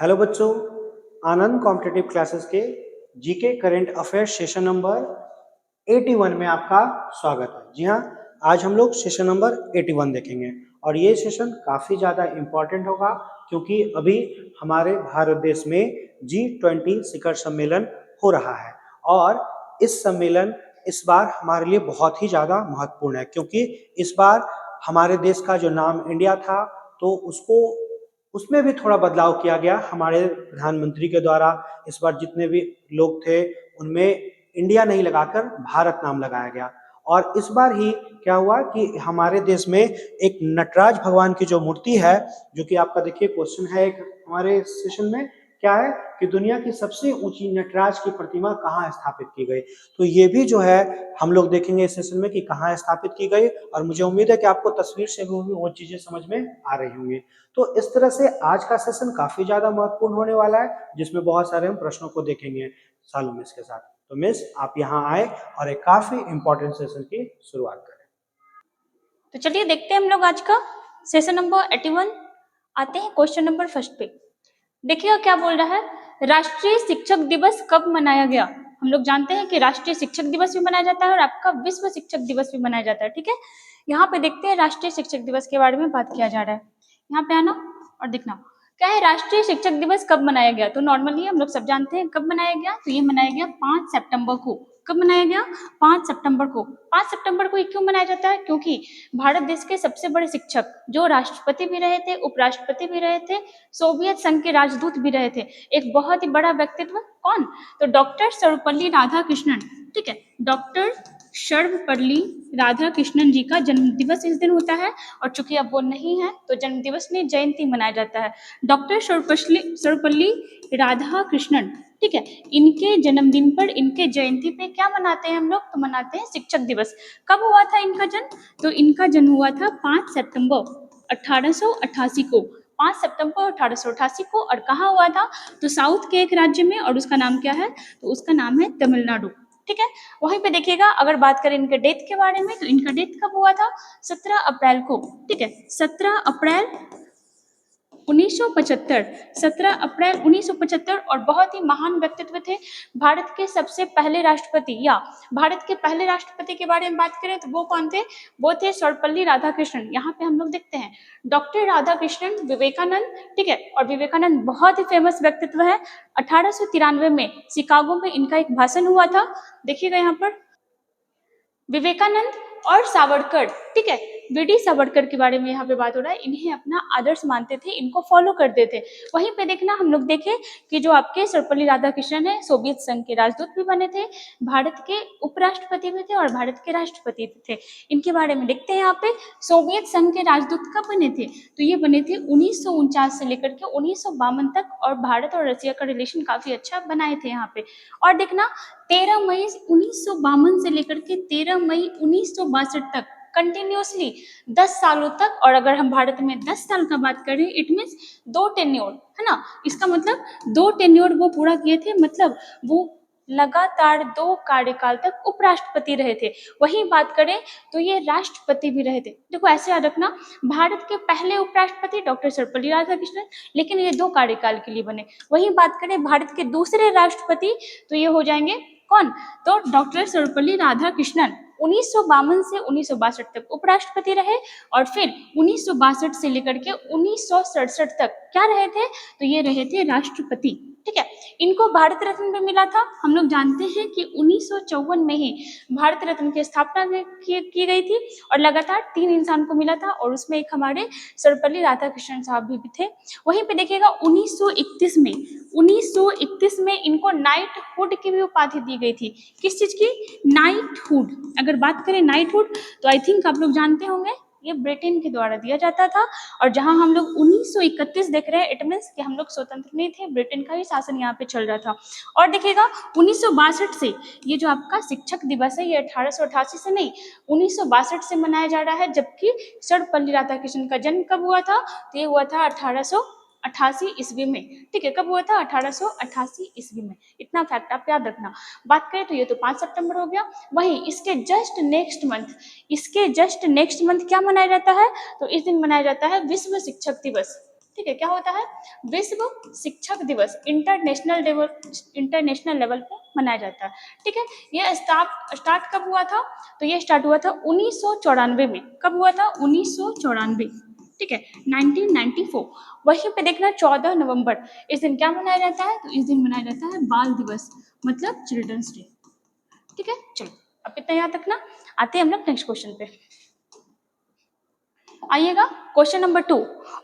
Hello बच्चों, आनंद competitive classes के GK current affairs session number 81 में आपका स्वागत है। जी हाँ, आज हम लोग सेशन नंबर 81 देखेंगे और ये सेशन काफ़ी ज़्यादा इम्पोर्टेंट होगा क्योंकि अभी हमारे भारत देश में G20 शिखर सम्मेलन हो रहा है और इस सम्मेलन इस बार हमारे लिए बहुत ही ज़्यादा महत्वपूर्ण है क्योंकि इस बार हमारे देश का जो नाम इंडिया था तो उसमें भी थोड़ा बदलाव किया गया हमारे प्रधानमंत्री के द्वारा। इस बार जितने भी लोग थे उनमें इंडिया नहीं लगाकर भारत नाम लगाया गया और इस बार ही क्या हुआ कि हमारे देश में एक नटराज भगवान की जो मूर्ति है, जो कि आपका देखिए क्वेश्चन है एक हमारे सेशन में, क्या है कि दुनिया की सबसे ऊंची नटराज की प्रतिमा कहाँ स्थापित की गई। तो ये भी जो है हम लोग देखेंगे इस सेशन में कि कहाँ स्थापित की गई और मुझे उम्मीद है कि आपको तस्वीर से भी वो चीजें समझ में आ रही होंगी। तो इस तरह से आज का सेशन काफी ज्यादा महत्वपूर्ण होने वाला है जिसमें बहुत सारे हम प्रश्नों को देखेंगे सालों मिस के साथ। तो मिस आप यहाँ आए और एक काफी इंपॉर्टेंट सेशन की शुरुआत करें। तो चलिए देखते हैं हम लोग आज का सेशन नंबर 81। आते हैं क्वेश्चन नंबर फर्स्ट पे। देखिएगा क्या बोल रहा है, राष्ट्रीय शिक्षक दिवस कब मनाया गया। हम लोग जानते हैं कि राष्ट्रीय शिक्षक दिवस भी मनाया जाता है और आपका विश्व शिक्षक दिवस भी मनाया जाता है। ठीक है, यहाँ पे देखते हैं राष्ट्रीय शिक्षक दिवस के बारे में बात किया जा रहा है। यहाँ पे आना और देखना क्या है, राष्ट्रीय शिक्षक दिवस कब मनाया गया। तो नॉर्मली हम लोग सब जानते हैं कब मनाया गया, तो ये मनाया गया 5 सितंबर को। कब मनाया गया, 5 सितंबर को। 5 सितंबर को ये क्यों मनाया जाता है, क्योंकि भारत देश के सबसे बड़े शिक्षक जो राष्ट्रपति भी रहे थे, उपराष्ट्रपति भी रहे थे, सोवियत संघ के राजदूत भी रहे थे, एक बहुत ही बड़ा व्यक्तित्व कौन, तो डॉक्टर सर्वपल्ली राधाकृष्णन। ठीक है, डॉक्टर सर्वपल्ली राधाकृष्णन जी का जन्म दिवस इस दिन होता है और चूंकि अब वो नहीं है तो जन्म दिवस नहीं जयंती मनाया जाता है। डॉक्टर सर्वपल्ली राधाकृष्णन, ठीक है, इनके जन्मदिन पर, इनके जयंती पे क्या मनाते हैं हम लोग, तो मनाते हैं शिक्षक दिवस। कब हुआ था इनका जन्म, तो इनका जन्म हुआ था 5 सितंबर 1888 को। 5 सितंबर 1888 को। और कहाँ हुआ था, तो साउथ के एक राज्य में, और उसका नाम क्या है, तो उसका नाम है तमिलनाडु। ठीक है, वहीं पे देखिएगा अगर बात करें इनके डेथ के बारे में, तो इनका डेथ कब हुआ था, 17 अप्रैल को। ठीक है, 17 अप्रैल 1975, 17 अप्रैल 1975। और बहुत ही महान व्यक्तित्व थे, भारत के सबसे पहले राष्ट्रपति, या भारत के पहले राष्ट्रपति के बारे में बात करें तो वो कौन थे, वो थे सर्वपल्ली राधाकृष्णन। यहाँ पे हम लोग देखते हैं डॉक्टर राधाकृष्णन, विवेकानंद। ठीक है, और विवेकानंद बहुत ही फेमस व्यक्तित्व है। 1893 में शिकागो में इनका एक भाषण हुआ था। देखिएगा यहाँ पर विवेकानंद और सावरकर, ठीक है, वीडी सावरकर के बारे में यहाँ पे बात हो रहा है। इन्हें अपना आदर्श मानते थे, इनको फॉलो करते थे। वहीं पे देखना हम लोग देखें कि जो आपके सर्वपल्ली राधाकृष्णन है, सोवियत संघ के राजदूत भी बने थे, भारत के उपराष्ट्रपति भी थे और भारत के राष्ट्रपति भी थे। इनके बारे में देखते हैं यहाँ पे, सोवियत संघ के राजदूत कब बने थे, तो ये बने थे 1949 से लेकर के 1952 तक। और भारत और रशिया का रिलेशन काफी अच्छा बनाए थे यहाँ पे। और देखना 13 मई 1952 से लेकर के 13 मई 1962 तक कंटिन्यूसली 10 सालों तक। और अगर हम भारत में 10 साल का बात करें, इट मीन्स 2 टेन्योर है ना, इसका मतलब 2 टेन्योर वो पूरा किए थे, मतलब वो लगातार 2 कार्यकाल तक उपराष्ट्रपति रहे थे। वहीं बात करें तो ये राष्ट्रपति भी रहे थे। देखो ऐसे याद रखना, भारत के पहले उपराष्ट्रपति डॉक्टर सर्वपल्ली राधाकृष्णन, लेकिन ये 2 कार्यकाल के लिए बने। वहीं बात करें भारत के दूसरे राष्ट्रपति, तो ये हो जाएंगे कौन, तो डॉक्टर सर्वपल्ली राधाकृष्णन 1952 से 1962 तक उपराष्ट्रपति रहे और फिर 1962 से लेकर के 1967 तक क्या रहे थे, तो ये रहे थे राष्ट्रपति। ठीक है, इनको भारत रत्न भी मिला था। हम लोग जानते हैं कि 1954 में ही भारत रत्न की स्थापना की गई थी और लगातार 3 इंसान को मिला था और उसमें एक हमारे सर्वपल्ली राधाकृष्णन साहब भी थे। वहीं पे देखिएगा 1931 में इनको नाइटहुड की भी उपाधि दी गई थी। किस चीज की, नाइटहुड। अगर बात करें नाइटहुड तो आई थिंक आप लोग जानते होंगे ये ब्रिटेन के द्वारा दिया जाता था। और जहां हम लोग 1931 देख रहे हैं, इट मीन्स कि हम लोग स्वतंत्र नहीं थे, ब्रिटेन का ही शासन यहाँ पे चल रहा था। और देखिएगा 1962 से ये जो आपका शिक्षक दिवस है, ये 1888 से नहीं 1962 से मनाया जा रहा है। जबकि सर्वपल्ली राधाकृष्णन का जन्म कब हुआ था, तो ये हुआ था 1888 ईस्वी में। ठीक है, कब हुआ था, 1888 ईस्वी में। इतना फैक्ट आप याद रखना। बात करें तो ये तो 5 सितंबर हो गया। वहीं इसके जस्ट नेक्स्ट मंथ क्या मनाया जाता है, तो इस दिन मनाया जाता है विश्व शिक्षक दिवस। ठीक है, क्या होता है, विश्व शिक्षक दिवस इंटरनेशनल लेवल पे मनाया जाता है। ठीक है, ये स्टार्ट कब हुआ था, तो ये स्टार्ट हुआ था 1994 में। कब हुआ था, 1994। ठीक है, 1994। वहीं पे देखना 14 नवंबर, इस दिन क्या मनाया जाता है, तो इस दिन मनाया जाता है बाल दिवस, मतलब चिल्ड्रंस डे। ठीक है, चलो अब इतना याद रखना। आते हैं हम लोग नेक्स्ट क्वेश्चन पे। आइएगा क्वेश्चन नंबर 2,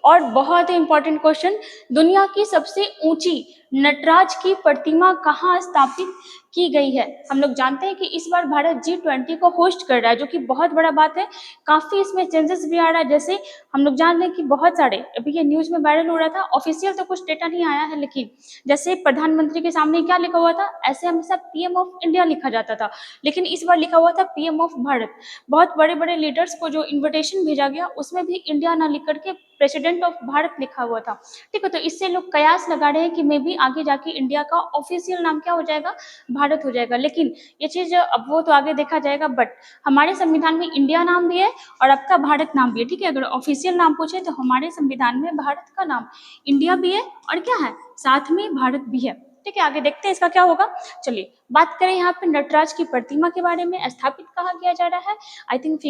और बहुत ही इंपॉर्टेंट क्वेश्चन, दुनिया की सबसे ऊंची नटराज की प्रतिमा कहाँ स्थापित की गई है। हम लोग जानते हैं कि इस बार भारत G20 को होस्ट कर रहा है, जो कि बहुत बड़ा बात है। काफी इसमें चेंजेस भी आ रहा है, जैसे हम लोग जान रहे हैं कि बहुत सारे, अभी ये न्यूज में वायरल हो रहा था, ऑफिशियल तो कुछ डेटा नहीं आया है, लेकिन जैसे प्रधानमंत्री के सामने क्या लिखा हुआ था, ऐसे हमेशा PM ऑफ इंडिया लिखा जाता था, लेकिन इस बार लिखा हुआ था PM ऑफ भारत। बहुत बड़े बड़े लीडर्स को जो इन्विटेशन भेजा गया, उसमें भी इंडिया ना लिख करके प्रेसिडेंट ऑफ भारत लिखा हुआ था। ठीक है, तो इससे लोग कयास लगा रहे हैं कि मे भी आगे जाके इंडिया का ऑफिशियल नाम क्या हो जाएगा, भारत हो जाएगा। लेकिन ये चीज अब वो तो आगे देखा जाएगा, बट हमारे संविधान में इंडिया नाम भी है और आपका भारत नाम भी है। ठीक है, अगर ऑफिशियल नाम पूछे तो हमारे संविधान में भारत का नाम इंडिया भी है और क्या है, साथ में भारत भी है। ठीक है, आगे देखते हैं इसका क्या होगा। चलिए बात करें यहाँ पे नटराज की प्रतिमा के बारे में, स्थापित कहाँ किया जा रहा है। आई थिंक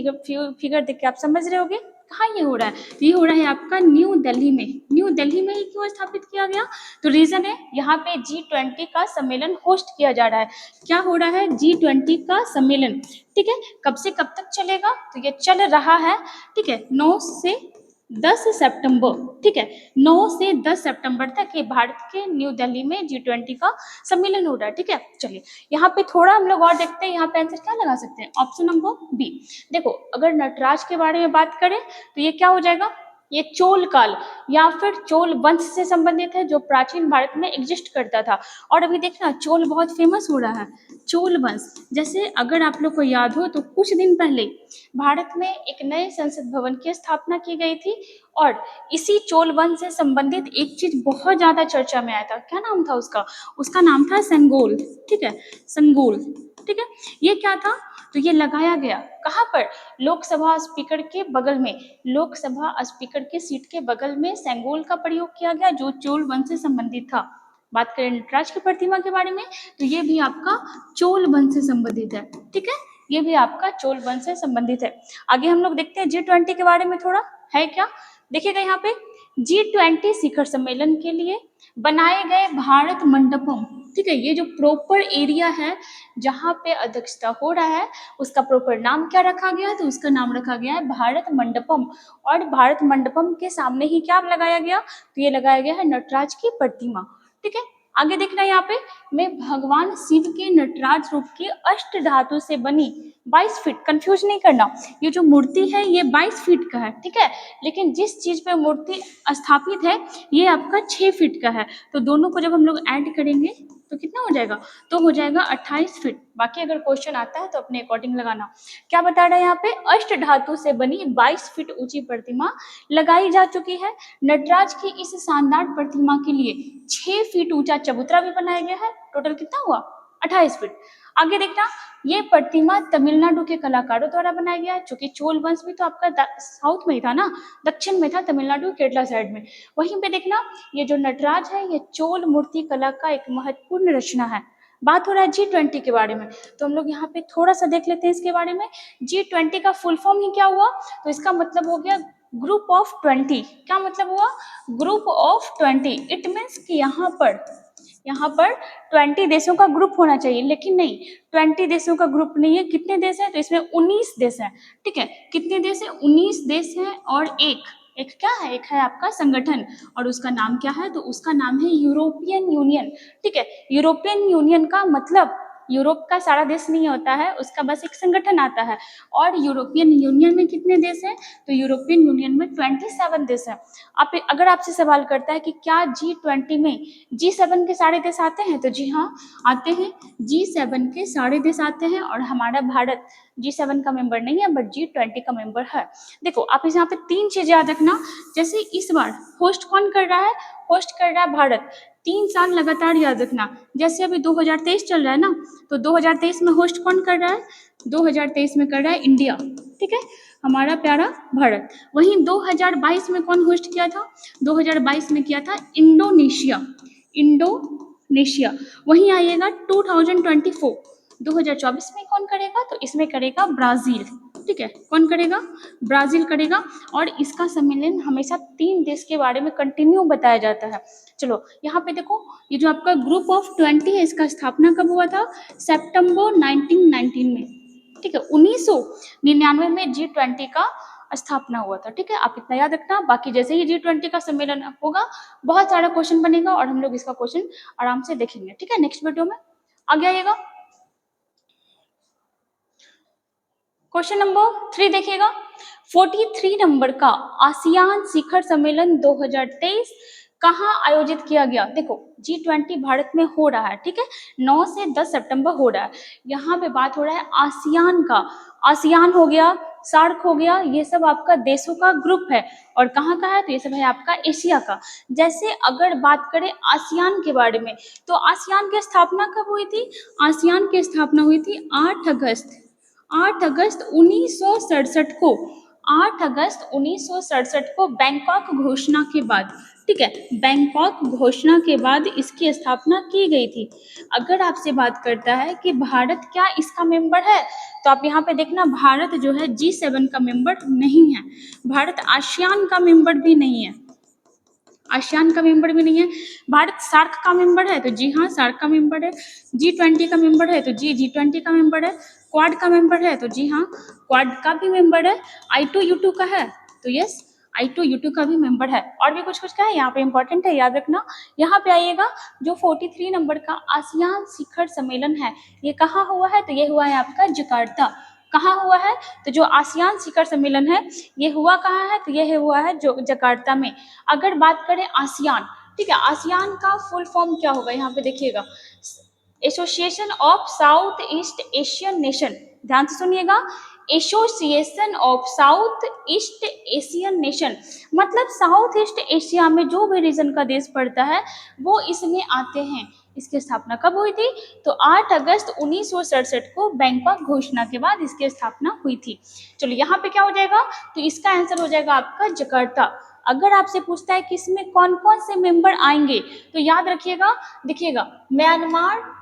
फिगर देख के आप समझ रहे होगे कहाँ ये हो रहा है। ये हो रहा है आपका न्यू दिल्ली में। न्यू दिल्ली में ही क्यों स्थापित किया गया, तो रीजन है यहाँ पे G20 का सम्मेलन होस्ट किया जा रहा है। क्या हो रहा है, G20 का सम्मेलन। ठीक है, कब से कब तक चलेगा, तो ये चल रहा है, ठीक है, 9 से 10 सितंबर। ठीक है, 9 से 10 सितंबर तक ये भारत के न्यू दिल्ली में G20 का सम्मेलन हो रहा है। ठीक है, चलिए यहाँ पे थोड़ा हम लोग और देखते हैं, यहाँ पे आंसर क्या लगा सकते हैं, ऑप्शन नंबर बी। देखो अगर नटराज के बारे में बात करें तो ये क्या हो जाएगा, ये चोल काल या फिर चोल वंश से संबंधित है, जो प्राचीन भारत में एग्जिस्ट करता था। और अभी देखना चोल बहुत फेमस हो रहा है, चोल वंश। जैसे अगर आप लोग को याद हो तो कुछ दिन पहले भारत में एक नए संसद भवन की स्थापना की गई थी, और इसी चोल वंश से संबंधित एक चीज बहुत ज्यादा चर्चा में आया था। क्या नाम था उसका, उसका नाम था संगोल। ठीक है, संगोल। ठीक है, ये क्या था, तो ये लगाया गया कहाँ पर, लोकसभा स्पीकर के बगल में, लोकसभा स्पीकर के सीट के बगल में सेंगोल का प्रयोग किया गया, जो चोल वंश से संबंधित था। बात करें नटराज की प्रतिमा के बारे में, तो ये भी आपका चोल वंश से संबंधित है। ठीक है, ये भी आपका चोल वंश से संबंधित है। आगे हम लोग देखते हैं G20 के बारे में थोड़ा है क्या, देखिएगा यहाँ पे G20 शिखर सम्मेलन के लिए बनाए गए भारत मंडपम। ठीक है, ये जो प्रॉपर एरिया है जहाँ पे अध्यक्षता हो रहा है, उसका प्रॉपर नाम क्या रखा गया है, तो उसका नाम रखा गया है भारत मंडपम। और भारत मंडपम के सामने ही क्या लगाया गया, तो ये लगाया गया है नटराज की प्रतिमा। ठीक है, आगे देखना यहाँ पे, मैं भगवान शिव के नटराज रूप की अष्ट धातु से बनी 22 फीट, कंफ्यूज नहीं करना, ये जो मूर्ति है ये 22 फीट का है। ठीक है, लेकिन जिस चीज पे मूर्ति स्थापित है ये आपका 6 फीट का है, तो दोनों को जब हम लोग ऐड करेंगे तो कितना हो जाएगा, तो हो जाएगा 28 फीट। बाकी अगर क्वेश्चन आता है तो अपने अकॉर्डिंग लगाना। क्या बता रहा है यहाँ पे, अष्ट धातु से बनी 22 फीट ऊंची प्रतिमा लगाई जा चुकी है। नटराज की इस शानदार प्रतिमा के लिए 6 फीट ऊंचा चबूतरा भी बनाया गया है। टोटल कितना हुआ, 28 फीट। आगे देखना, ये प्रतिमा तमिलनाडु के कलाकारों द्वारा बनाया गया है, क्योंकि चोल वंश भी तो आपका साउथ में ही था ना, दक्षिण में था, तमिलनाडु केरला साइड में। वहीं पे देखना, ये जो नटराज है ये चोल मूर्ति कला का एक महत्वपूर्ण रचना है। बात हो रहा है G20 के बारे में, तो हम लोग यहाँ पे थोड़ा सा देख लेते हैं इसके बारे में। G20 का फुल फॉर्म ही क्या हुआ, तो इसका मतलब हो गया ग्रुप ऑफ 20। क्या मतलब हुआ, ग्रुप ऑफ 20। इट मीन्स कि यहाँ पर 20 देशों का ग्रुप होना चाहिए, लेकिन नहीं, 20 देशों का ग्रुप नहीं है। कितने देश हैं, तो इसमें 19 देश हैं। ठीक है, कितने देश हैं, 19 देश हैं, और एक क्या है, एक है आपका संगठन, और उसका नाम क्या है, तो उसका नाम है यूरोपियन यूनियन। ठीक है, यूरोपियन यूनियन का मतलब यूरोप का सारा देश नहीं होता है, उसका बस एक संगठन आता है। और यूरोपियन यूनियन में कितने देश हैं, तो यूरोपियन यूनियन में 27 देश हैं। आप अगर आपसे सवाल करता है कि क्या G20 में G7 के सारे देश आते हैं, तो जी हाँ आते हैं, G7 के सारे देश आते हैं, और हमारा भारत G7 का मेंबर नहीं है बट G20 का मेंबर है। देखो आप इस यहाँ पे 3 चीज याद रखना, जैसे इस बार होस्ट कौन कर रहा है, होस्ट कर रहा है भारत। 3 साल लगातार याद रखना। जैसे अभी 2023 चल रहा है ना, तो 2023 में होस्ट कौन कर रहा है? 2023 में कर रहा है इंडिया, ठीक है, हमारा प्यारा भारत। वहीं 2022 में कौन होस्ट किया था? 2022 में किया था इंडोनेशिया, इंडोनेशिया। वहीं आइएगा 2024, 2024 में कौन करेगा? तो इसमें करेगा ब्राजील, ठीक है, कौन करेगा? ब्राजील करेगा। और इसका सम्मेलन हमेशा 3 देश के बारे में कंटिन्यू बताया जाता है। चलो यहाँ पे देखो, ये जो आपका ग्रुप ऑफ 20 है, इसका स्थापना कब हुआ था? सितंबर 1919 में, ठीक है, 1999 में G20 का स्थापना हुआ था, ठीक है, आप इतना याद रखना। बाकी जैसे ही G20 का सम्मेलन होगा, बहुत सारा क्वेश्चन बनेगा और हम लोग इसका क्वेश्चन आराम से देखेंगे, ठीक है, नेक्स्ट वीडियो में। आगे आइएगा, क्वेश्चन नंबर 3 देखिएगा। 43 नंबर का आसियान शिखर सम्मेलन 2023 कहाँ आयोजित किया गया? देखो G20 भारत में हो रहा है, ठीक है, 9 से 10 सितंबर हो रहा है। यहाँ पे बात हो रहा है आसियान का। आसियान हो गया, सार्क हो गया, ये सब आपका देशों का ग्रुप है। और कहाँ का है? तो ये सब है आपका एशिया का। जैसे अगर बात करें आसियान के बारे में, तो आसियान की स्थापना कब हुई थी? आसियान की स्थापना हुई थी 8 अगस्त 1967 को, 8 अगस्त 1967 को बैंकॉक घोषणा के बाद, ठीक है, बैंकॉक घोषणा के बाद इसकी स्थापना की गई थी। अगर आपसे बात करता है कि भारत क्या इसका मेंबर है, तो आप यहाँ पे देखना, भारत जो है G7 का मेंबर नहीं है, भारत आसियान का मेंबर भी नहीं है, आसियान का मेंबर भी नहीं है। भारत सार्क का मेंबर है, तो जी हाँ सार्क का मेंबर है। G20 का मेंबर है, तो G20 का मेंबर है। क्वाड का मेंबर है, तो जी हाँ क्वाड का भी मेंबर है। I2U2 का है, तो यस I2U2 का भी मेंबर है। और भी कुछ का है यहाँ पे, इंपॉर्टेंट है, याद रखना। यहाँ पे आइएगा, जो 43 नंबर का आसियान शिखर सम्मेलन है, ये कहाँ हुआ है? तो ये हुआ है आपका जकार्ता। कहाँ हुआ है? तो जो आसियान शिखर सम्मेलन है, ये हुआ कहाँ है? तो ये हुआ है जो जकार्ता में। अगर बात करें आसियान, ठीक है, आसियान का फुल फॉर्म क्या होगा? यहाँ पे देखिएगा, association of south east Asian nation, ध्यान से सुनिएगा, association of south east Asian nation, मतलब साउथ ईस्ट एशिया में जो भी रीजन का देश पड़ता है वो इसमें आते हैं। इसकी स्थापना कब हुई थी? तो 8 अगस्त 1967 को बैंकॉक घोषणा के बाद इसकी स्थापना हुई थी। चलो यहाँ पे क्या हो जाएगा? तो इसका आंसर हो जाएगा आपका जकार्ता। अगर आपसे पूछता है कि इसमें कौन कौन से मेंबर आएंगे, तो याद रखिएगा, देखिएगा, Myanmar,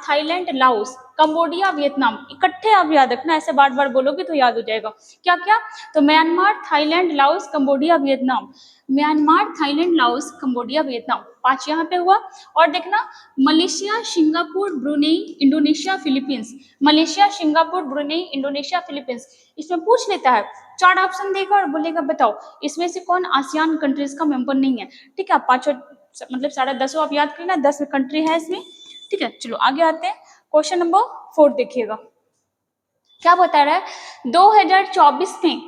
Thailand, Laos, Cambodia, Vietnam, इकट्ठे आप याद रखना, ऐसे बार बार बोलोगे तो याद हो जाएगा। क्या क्या? तो Myanmar, Thailand, Laos, Cambodia, Vietnam, Myanmar, Thailand, Laos, Cambodia, Vietnam, 5 यहाँ पे हुआ। और देखना, Malaysia, Singapore, Brunei, Indonesia, Philippines, Malaysia, Singapore, Brunei, Indonesia, Philippines, इसमें पूछ लेता है, 4 ऑप्शन देगा और बोलेगा बताओ इसमें से कौन आसियान कंट्रीज का मेंबर नहीं है, ठीक है, 5 मतलब 10.5 आप याद करिए ना, 10 कंट्री है इसमें, ठीक है। चलो आगे आते हैं, क्वेश्चन नंबर 4 देखिएगा, क्या बता रहा है? 2024 में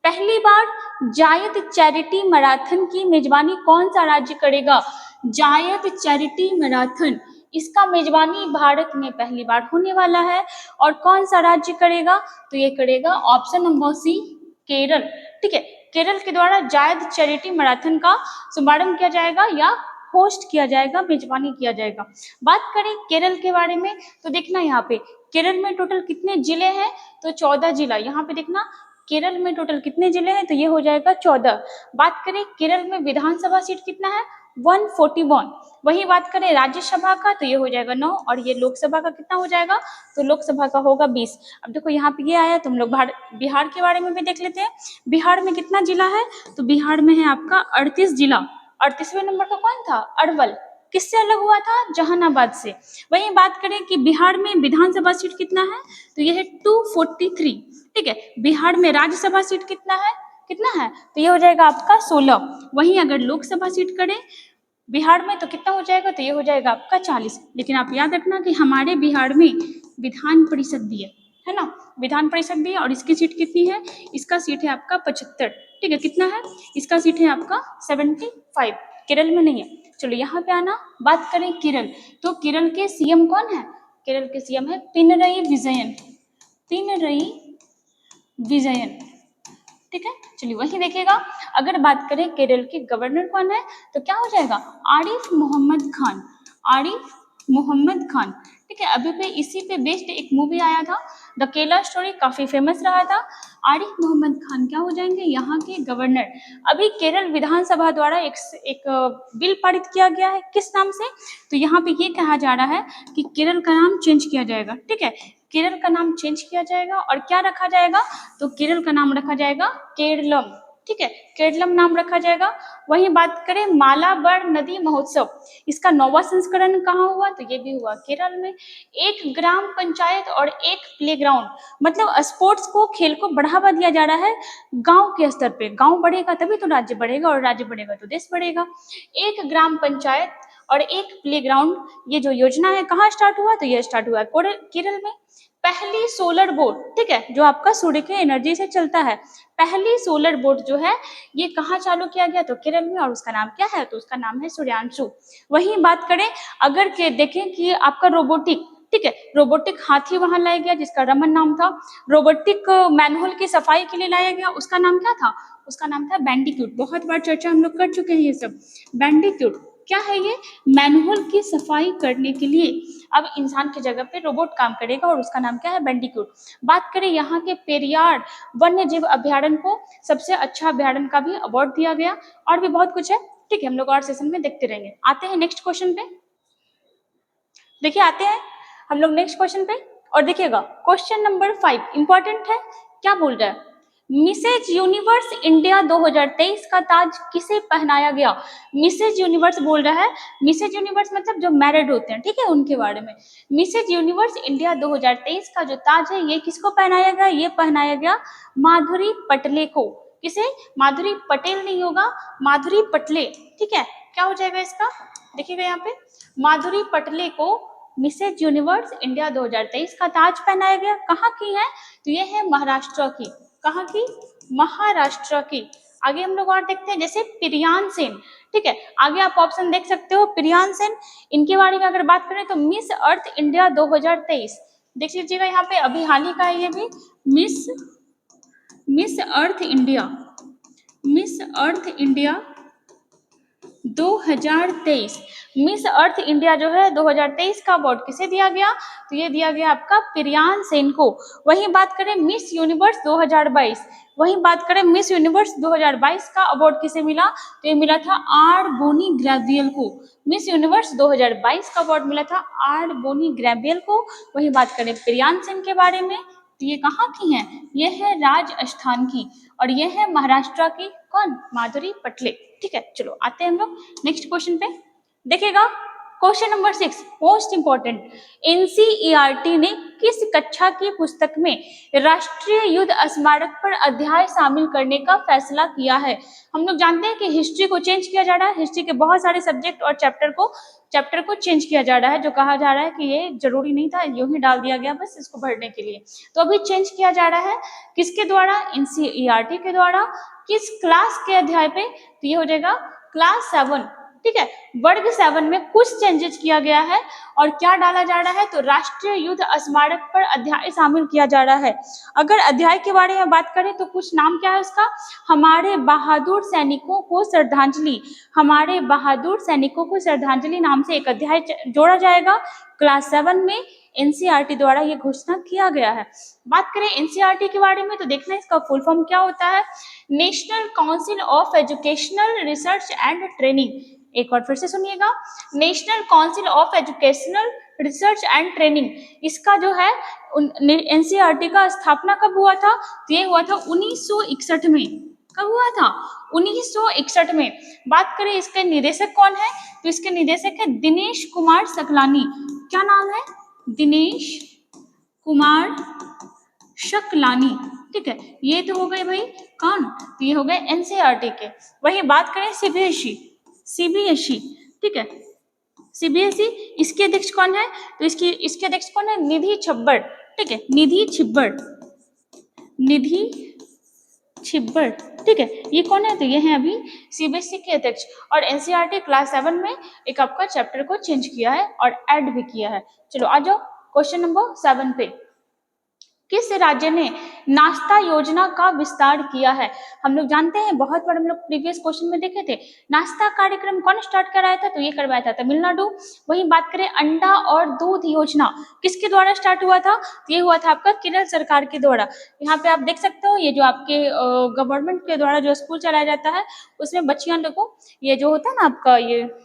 पहली बार जायद चैरिटी मैराथन की मेजबानी कौन सा राज्य करेगा? जायद चैरिटी मैराथन, इसका मेजबानी भारत में पहली बार होने वाला है। और कौन सा राज्य करेगा? तो ये करेगा ऑप्शन नंबर सी, केरल, ठीक है, केरल के द्वारा जायद चैरिटी मैराथन का शुभारंभ किया जाएगा या होस्ट किया जाएगा, मेजबानी किया जाएगा। बात करें केरल के बारे में, तो देखना यहाँ पे केरल में टोटल कितने जिले हैं? तो 14 जिला। यहाँ पे देखना केरल में टोटल कितने जिले हैं? तो ये हो जाएगा 14। बात करें केरल में विधानसभा सीट कितना है? 141। वही बात करें राज्यसभा का, तो ये हो जाएगा 9, और ये लोकसभा का कितना हो जाएगा? तो लोकसभा का होगा 20। अब देखो यहाँ पे ये आया, तुम लोग बिहार के बारे में भी देख लेते हैं। बिहार में कितना जिला है? तो बिहार में है आपका 38 जिला। 38वें नंबर का कौन था? अरवल। किससे अलग हुआ था? जहानाबाद से। वही बात करें कि बिहार में विधानसभा सीट कितना है? तो ये है 243, ठीक है। बिहार में राज्यसभा सीट कितना है? तो ये हो जाएगा आपका 16। वहीं अगर लोकसभा सीट करें बिहार में तो कितना हो जाएगा? तो ये हो जाएगा आपका 40। लेकिन आप याद रखना कि हमारे बिहार में विधान परिषद भी है ना, विधान परिषद भी है, और इसकी सीट कितनी है? इसका सीट है आपका 75, ठीक है। कितना है? इसका सीट है आपका 75, केरल में नहीं है। चलो यहाँ पे आना, बात करें केरल, तो केरल के सीएम कौन है? केरल के सीएम है पिनरई विजयन, पिनरई विजयन, ठीक है, चलिए वही देखिएगा। अगर बात करें केरल के गवर्नर कौन है तो क्या हो जाएगा, आरिफ मोहम्मद खान, आरिफ मोहम्मद खान। ठीक है, अभी पे इसी पे बेस्ड एक मूवी आया था द केरला स्टोरी, काफी फेमस रहा था। आरिफ मोहम्मद खान क्या हो जाएंगे, यहाँ के गवर्नर। अभी केरल विधानसभा द्वारा एक बिल पारित किया गया है, किस नाम से, तो यहाँ पे ये कहा जा रहा है कि केरल का नाम चेंज किया जाएगा। ठीक है, केरल का नाम चेंज किया जाएगा और क्या रखा जाएगा, तो केरल का नाम रखा जाएगा केरलम। ठीक है, केरलम नाम रखा जाएगा। वहीं बात करें मालाबार नदी महोत्सव, इसका 9वां संस्करण कहाँ हुआ, तो ये भी हुआ केरल में। एक ग्राम पंचायत और एक प्लेग्राउंड, मतलब स्पोर्ट्स को, खेल को बढ़ावा दिया जा रहा है गांव के स्तर पे। गांव बढ़ेगा तभी तो राज्य बढ़ेगा, और राज्य बढ़ेगा तो देश बढ़ेगा। एक ग्राम पंचायत और एक प्लेग्राउंड, ये जो योजना है कहाँ स्टार्ट हुआ, तो ये स्टार्ट हुआ केरल में। पहली सोलर बोट, ठीक है, जो आपका सूर्य के एनर्जी से चलता है, पहली सोलर बोट जो है ये कहाँ चालू किया गया, तो केरल में, और उसका नाम क्या है, तो उसका नाम है सूर्यांशु। वहीं बात करें अगर के देखें कि आपका रोबोटिक, ठीक है, रोबोटिक हाथी वहां लाया गया जिसका रमन नाम था। रोबोटिक मैनुअल की सफाई के लिए लाया गया, उसका नाम क्या था, उसका नाम था बैंडिक्यूट। बहुत बार चर्चा हम लोग कर चुके हैं ये सब। बैंडिक्यूट क्या है, ये मैनुअल की सफाई करने के लिए अब इंसान की जगह पे रोबोट काम करेगा, और उसका नाम क्या है, बैंडिक्यूट। बात करें यहाँ के पेरियार वन्य जीव अभ्यारण्य को सबसे अच्छा अभ्यारण्य का भी अवार्ड दिया गया, और भी बहुत कुछ है। ठीक है, हम लोग और सेशन में देखते रहेंगे। आते हैं नेक्स्ट क्वेश्चन पे, देखिए आते हैं हम लोग नेक्स्ट क्वेश्चन पे, और देखिएगा क्वेश्चन नंबर 5 इंपॉर्टेंट है। क्या बोल रहा है, मिसेज यूनिवर्स इंडिया 2023 का ताज किसे पहनाया गया। मिसेज यूनिवर्स बोल रहा है, मिसेज यूनिवर्स मतलब जो मैरिड होते हैं, ठीक है, उनके बारे में। मिसेज यूनिवर्स इंडिया 2023 का जो ताज है ये किसको पहनाया गया, ये पहनाया गया माधुरी पटले को। किसे, माधुरी पटेल नहीं होगा, माधुरी पटले। ठीक है, क्या हो जाएगा इसका, देखिएगा यहाँ पे, माधुरी पटले को मिसेज यूनिवर्स इंडिया 2023 का ताज पहनाया गया। कहाँ की है, तो ये है महाराष्ट्र की। कहाँ की, महाराष्ट्र की। आगे हम लोग और देखते हैं, जैसे प्रियान सेन, ठीक है, आगे आप ऑप्शन देख सकते हो, प्रियान सेन, इनके बारे में अगर बात करें तो मिस अर्थ इंडिया 2023 देख लीजिएगा, यहाँ पे अभी हाल ही का है ये भी, Miss Earth India, Miss Earth India 2023। Miss Earth India जो है 2023 का अवार्ड किसे दिया गया, तो ये दिया गया आपका प्रियान सेन को। वहीं बात करें मिस यूनिवर्स 2022, वहीं बात करें मिस यूनिवर्स 2022 का अवार्ड किसे मिला, तो ये मिला था आर बोनी ग्रेवियल को। मिस यूनिवर्स 2022 का अवार्ड मिला था आर बोनी ग्रेवियल को। वहीं बात करें प्रियान सेन के बारे में, तो ये कहाँ की है, ये है राजस्थान की, और ये है महाराष्ट्र की, कौन, माधुरी पटले। ठीक है, चलो आते हैं हम लोग नेक्स्ट क्वेश्चन पे, देखिएगा question number 6 most important. NCERT ने किस कक्षा की पुस्तक में राष्ट्रीय युद्ध स्मारक पर अध्याय शामिल करने का फैसला किया है। हम लोग जानते हैं कि हिस्ट्री को चेंज किया जा रहा है, हिस्ट्री के बहुत सारे सब्जेक्ट और चैप्टर को चेंज किया जा रहा है, जो कहा जा रहा है कि ये जरूरी नहीं था, यूं ही डाल दिया गया बस इसको भरने के लिए। तो अभी चेंज किया जा रहा है किसके द्वारा, एनसीईआरटी के द्वारा। किस क्लास के अध्याय पे, तो ये हो जाएगा क्लास 7। ठीक है, वर्ग 7 में कुछ चेंजेस किया गया है, और क्या डाला जा रहा है, तो राष्ट्रीय युद्ध स्मारक पर अध्याय शामिल किया जा रहा है। अगर अध्याय के बारे में बात करें तो कुछ नाम क्या है उसका, हमारे बहादुर सैनिकों को श्रद्धांजलि, हमारे बहादुर सैनिकों को श्रद्धांजलि नाम से एक अध्याय जोड़ा जाएगा क्लास 7 में। एनसीईआरटी द्वारा ये घोषणा किया गया है। बात करें एनसीईआरटी के बारे में तो देखना इसका फुल फॉर्म क्या होता है, national council of educational research and training. एक बार फिर से सुनिएगा, national council of educational research and training. इसका जो है एनसीईआरटी का स्थापना कब हुआ था, तो ये हुआ था 1961 में। कब हुआ था, 1961 में। बात करें इसके निदेशक कौन है, तो इसके निदेशक है दिनेश कुमार सकलानी। क्या नाम है, दिनेश कुमार शकलानी। ठीक है, ये तो हो गए भाई कौन, तो ये हो गए एनसीईआरटी के। वही बात करें सीबीएसई, ठीक है, सीबीएसई, इसके अध्यक्ष कौन है, तो इसके अध्यक्ष कौन है, निधि छिब्बर। ठीक है, निधि छिब्बर। ठीक है, ये कौन है, तो ये है अभी सीबीएसई के अध्यक्ष। और एनसीईआरटी क्लास 7 में एक आपका चैप्टर को चेंज किया है और ऐड भी किया है। चलो आ जाओ क्वेश्चन नंबर 7 पे, किस राज्य ने नाश्ता योजना का विस्तार किया है? हम लोग जानते हैं, बहुत बार हम लोग प्रीवियस क्वेश्चन में देखे थे, नाश्ता कार्यक्रम कौन स्टार्ट कराया था? तो ये करवाया था तमिलनाडु। वहीं बात करें अंडा और दूध योजना किसके द्वारा स्टार्ट हुआ था? तो ये हुआ था आपका केरल सरकार के द्वारा। यहाँ पे आप देख सकते हो, ये जो आपके गवर्नमेंट के द्वारा जो स्कूल चलाया जाता है उसमें बच्चियों लोग को ये जो होता है ना आपका ये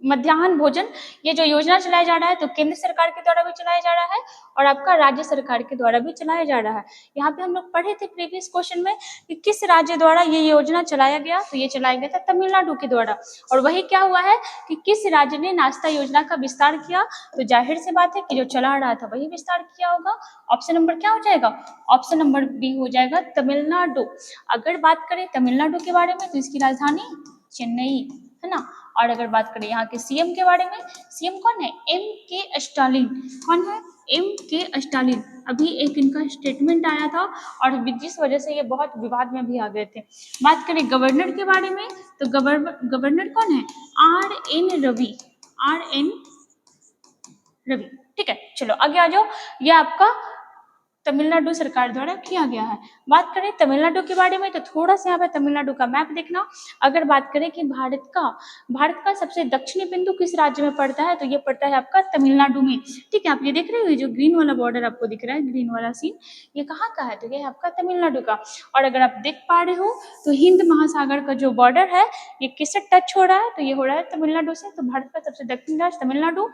मध्याह्न भोजन, ये जो योजना चलाया जा रहा है तो केंद्र सरकार के द्वारा भी चलाया जा रहा है और आपका राज्य सरकार के द्वारा भी चलाया जा रहा है। यहाँ पे हम लोग पढ़े थे प्रीवियस क्वेश्चन में कि किस राज्य द्वारा ये योजना चलाया गया, तो ये चलाया गया था तमिलनाडु के द्वारा। और वही क्या हुआ है कि किस राज्य ने नाश्ता योजना का विस्तार किया? तो जाहिर सी बात है कि जो चला रहा था वही विस्तार किया होगा। ऑप्शन नंबर क्या हो जाएगा? ऑप्शन नंबर बी हो जाएगा तमिलनाडु। अगर बात करें तमिलनाडु के बारे में तो इसकी राजधानी चेन्नई है ना। और अगर बात करें यहाँ के सीएम के बारे में, सीएम कौन है? एम के स्टालिन। कौन है? एम के स्टालिन। अभी एक इनका स्टेटमेंट आया था और जिस वजह से ये बहुत विवाद में भी आ गए थे। बात करें गवर्नर के बारे में तो गवर्नर कौन है? R N Ravi. R N Ravi. ठीक है, चलो आगे आ जाओ। ये आपका तमिलनाडु सरकार द्वारा किया गया है। बात करें तमिलनाडु के बारे में तो थोड़ा सा यहाँ पे तमिलनाडु का मैप देखना। अगर बात करें कि भारत का सबसे दक्षिणी बिंदु किस राज्य में पड़ता है, तो ये पड़ता है आपका तमिलनाडु में। ठीक है, आप ये देख रहे हो जो ग्रीन वाला बॉर्डर आपको दिख रहा है, ग्रीन वाला सीन, ये कहाँ का है? तो ये है आपका तमिलनाडु का। और अगर आप देख पा रहे हो तो हिंद महासागर का जो बॉर्डर है ये किससे टच हो रहा है? तो ये हो रहा है तमिलनाडु से। तो भारत का सबसे दक्षिणी राज्य तमिलनाडु।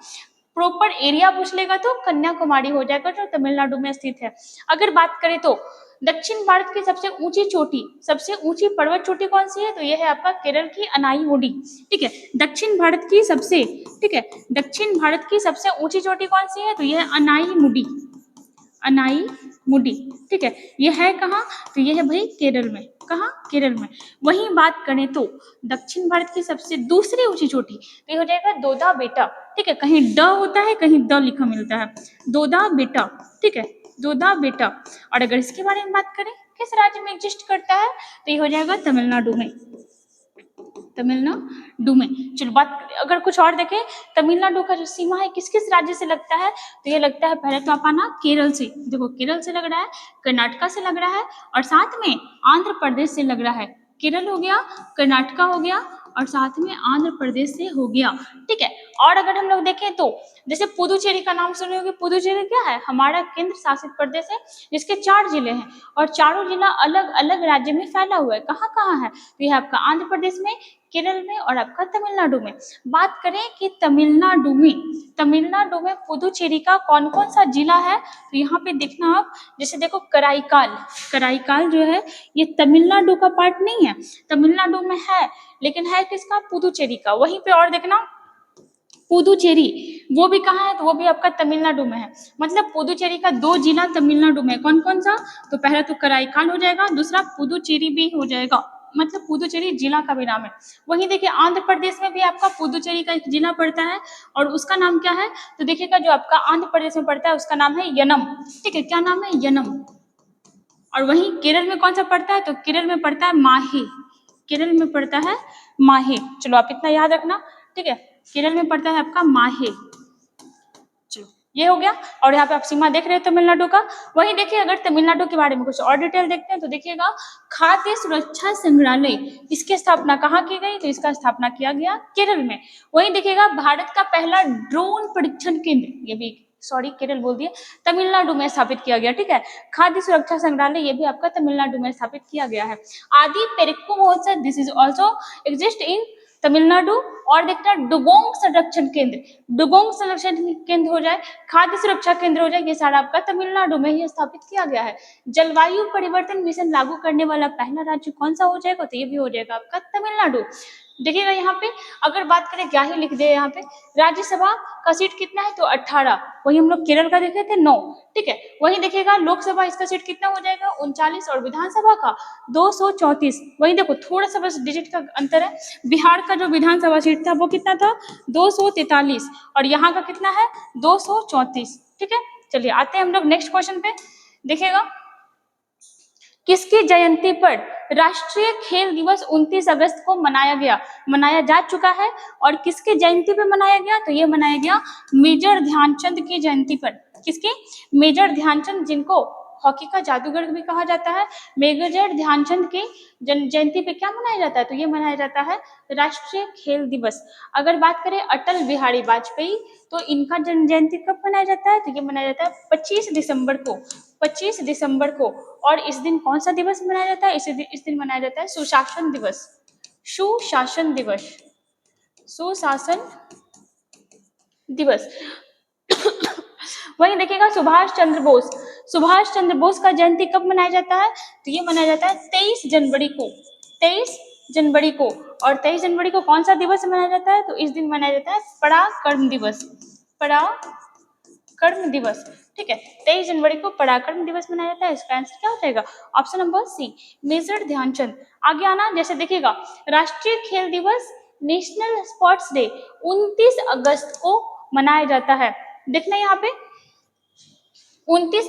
प्रॉपर एरिया पूछ लेगा तो कन्याकुमारी हो जाएगा जो तमिलनाडु में स्थित है। अगर बात करें तो दक्षिण भारत की सबसे ऊंची चोटी, सबसे ऊंची पर्वत चोटी कौन सी है? तो यह है आपका केरल की अनाईमुडी। ठीक है, दक्षिण भारत की सबसे, ठीक है, दक्षिण भारत की सबसे ऊंची चोटी कौन सी है? तो यह है अनाईमुडी। अनाईमुडी। ठीक है, यह है कहाँ? तो यह है भाई केरल में। कहाँ? केरल में। वहीं बात करें तो दक्षिण भारत की सबसे दूसरी ऊंची चोटी तो ये हो जाएगा दोदा बेटा। ठीक है, कहीं ड होता है कहीं द लिखा मिलता है, दोदा बेटा। ठीक है, दोदा बेटा। और अगर इसके बारे में बात करें किस राज्य में एग्जिस्ट करता है तो ये हो जाएगा तमिलनाडु में। तमिलनाडु में। चलो बात अगर कुछ और देखें, तमिलनाडु का जो सीमा है किस किस राज्य से लगता है? तो ये लगता है पहले तो आप आना केरल से, देखो केरल से लग रहा है, कर्नाटका से लग रहा है और साथ में आंध्र प्रदेश से लग रहा है। केरल हो गया, कर्नाटका हो गया और साथ में आंध्र प्रदेश से हो गया। ठीक है, और अगर हम लोग देखें तो जैसे पुदुचेरी का नाम सुने होंगे, पुदुचेरी क्या है? हमारा केंद्र शासित प्रदेश है जिसके 4 जिले हैं और चारों जिला अलग अलग राज्य में फैला हुआ है। कहाँ कहाँ है? तो यह आपका आंध्र प्रदेश में, केरल में और आपका तमिलनाडु में। बात करें कि तमिलनाडु में पुदुचेरी का कौन कौन सा जिला है तो यहाँ पे देखना आप, जैसे देखो कराईकाल जो है ये तमिलनाडु का पार्ट नहीं है, तमिलनाडु में है लेकिन है किसका? पुदुचेरी का। वहीं पे और देखना पुदुचेरी वो भी कहाँ है? तो वो भी आपका तमिलनाडु में है। मतलब पुदुचेरी का 2 जिला तमिलनाडु में, कौन कौन सा? तो पहला तो कराईकाल हो जाएगा, दूसरा पुदुचेरी भी हो जाएगा, मतलब पुदुचेरी जिला का भी नाम है। वहीं देखिए आंध्र प्रदेश में भी आपका पुदुचेरी का एक जिला पड़ता है और उसका नाम क्या है? तो देखिएगा जो आपका आंध्र प्रदेश में पड़ता है उसका नाम है यनम। ठीक है, क्या नाम है? यनम। और वहीं केरल में कौन सा पड़ता है? तो केरल में पड़ता है माहे। केरल में पड़ता है माहे। चलो आप इतना याद रखना। ठीक है, केरल में पड़ता है आपका माहे। चलो ये हो गया। और यहाँ पे आप सीमा देख रहे हो तमिलनाडु का। वहीं देखिए अगर तमिलनाडु के बारे में कुछ और डिटेल देखते हैं तो देखिएगा खाद्य सुरक्षा संग्रहालय, इसकी स्थापना कहाँ की गई? तो इसका स्थापना किया गया केरल में। वहीं देखिएगा भारत का पहला ड्रोन परीक्षण केंद्र, ये भी सॉरी केरल बोल दिए, तमिलनाडु में स्थापित किया गया। ठीक है, खाद्य सुरक्षा संग्रहालय ये भी आपका तमिलनाडु में स्थापित किया गया है। आदि पेरिक्को महोत्सव, this is also exist in Tamil Nadu. और देखना डुगोंग संरक्षण केंद्र, डुगोंग संरक्षण केंद्र हो जाए, खाद्य सुरक्षा केंद्र हो जाए, ये सारा आपका तमिलनाडु में ही स्थापित किया गया है। जलवायु परिवर्तन मिशन लागू करने वाला पहला राज्य कौन सा हो जाएगा? तो ये भी हो जाएगा आपका तमिलनाडु। देखिएगा यहाँ पे अगर बात करें क्या ही लिख दे यहाँ पे, राज्यसभा का सीट कितना है? तो 18। वही हम लोग केरल का देखे थे 9। ठीक है, वही देखिएगा लोकसभा इसका सीट कितना हो जाएगा? 39 और विधानसभा का 234। वही देखो थोड़ा सा बस डिजिट का अंतर है, बिहार का जो विधानसभा सीट था वो कितना था? 243 और यहाँ का कितना है? 234। ठीक है, चलिए आते हैं हम लोग नेक्स्ट क्वेश्चन पे। देखिएगा किसकी जयंती पर राष्ट्रीय खेल दिवस 29 अगस्त को मनाया जा चुका है और किसके जयंती पे मनाया गया? तो ये मनाया गया मेजर ध्यानचंद की जयंती पर। किसकी? मेजर ध्यानचंद, जिनको हॉकी का जादूगर भी कहा जाता है। मेजर ध्यानचंद की जयंती पे क्या मनाया जाता है, तो ये मनाया जाता है राष्ट्रीय खेल दिवस। अगर बात करें अटल बिहारी वाजपेयी, तो इनका जन्म जयंती कब मनाया जाता है, तो ये मनाया जाता है 25 दिसंबर को, 25 दिसंबर को। और इस दिन कौन सा दिवस मनाया जाता है, इस दिन मनाया जाता है सुशासन दिवस, सुशासन दिवस, सुशासन दिवस। वहीं देखिएगा सुभाष चंद्र बोस, सुभाष चंद्र बोस का जयंती कब मनाया जाता है, तो ये मनाया जाता है 23 जनवरी को, 23 जनवरी को। और 23 जनवरी को कौन सा दिवस मनाया जाता है, तो इस दिन मनाया जाता है पराक्रम दिवस, पराक्रम दिवस। ठीक है, 23 जनवरी को पराक्रम दिवस मनाया जाता है। इसका आंसर क्या हो जाएगा, option number C, major Dhyanchand. आगे आना, जैसे देखिएगा राष्ट्रीय खेल दिवस, नेशनल स्पोर्ट्स डे 29 अगस्त को मनाया जाता है। देखना यहाँ पे 29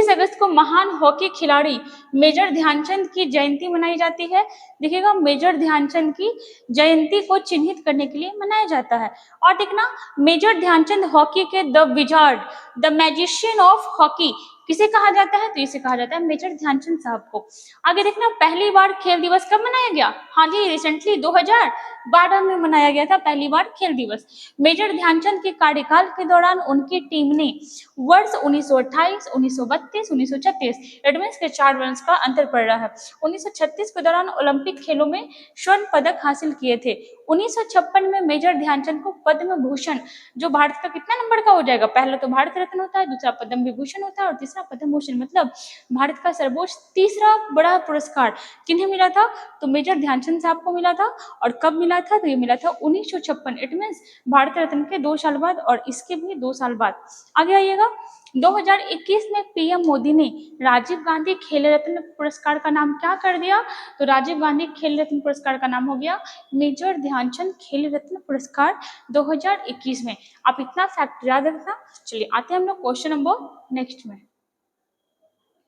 अगस्त को महान हॉकी खिलाड़ी मेजर ध्यानचंद की जयंती मनाई जाती है। देखिएगा मेजर ध्यानचंद की जयंती को चिन्हित करने के लिए मनाया जाता है। और देखना मेजर ध्यानचंद हॉकी के the wizard, the magician of hockey किसे कहा जाता है, तो इसे कहा जाता है मेजर ध्यानचंद साहब को। आगे देखना पहली बार खेल दिवस कब मनाया गया, हाँ जी रिसेंटली 2012 में मनाया गया था पहली बार खेल दिवस। मेजर ध्यानचंद के कार्यकाल के दौरान उनकी टीम ने वर्ष 1928, 1932, 1936, इट मीन्स के 4 वर्ष का अंतर पड़ रहा है। 1936 के दौरान ओलंपिक खेलों में स्वर्ण पदक हासिल किए थे। 1956 में मेजर ध्यानचंद को पद्म भूषण, जो भारत का कितना नंबर का हो जाएगा, पहला तो भारत रत्न होता है, दूसरा पद्म विभूषण होता है और तीसरा पद्म भूषण, मतलब भारत का सर्वोच्च तीसरा बड़ा पुरस्कार किन्हें मिला था, तो मेजर ध्यानचंद साहब को मिला था। और कब मिला था, तो ये मिला था 1956, इट मीन्स भारत रत्न के 2 साल बाद और इसके भी 2 साल बाद। आगे आइएगा 2021 में पीएम मोदी ने राजीव गांधी खेल रत्न पुरस्कार का नाम क्या कर दिया, तो राजीव गांधी खेल रत्न पुरस्कार का नाम हो गया मेजर ध्यानचंद खेल रत्न पुरस्कार 2021 में। आप इतना फैक्ट याद रखना। चलिए आते हैं हम लोग क्वेश्चन नंबर नेक्स्ट में।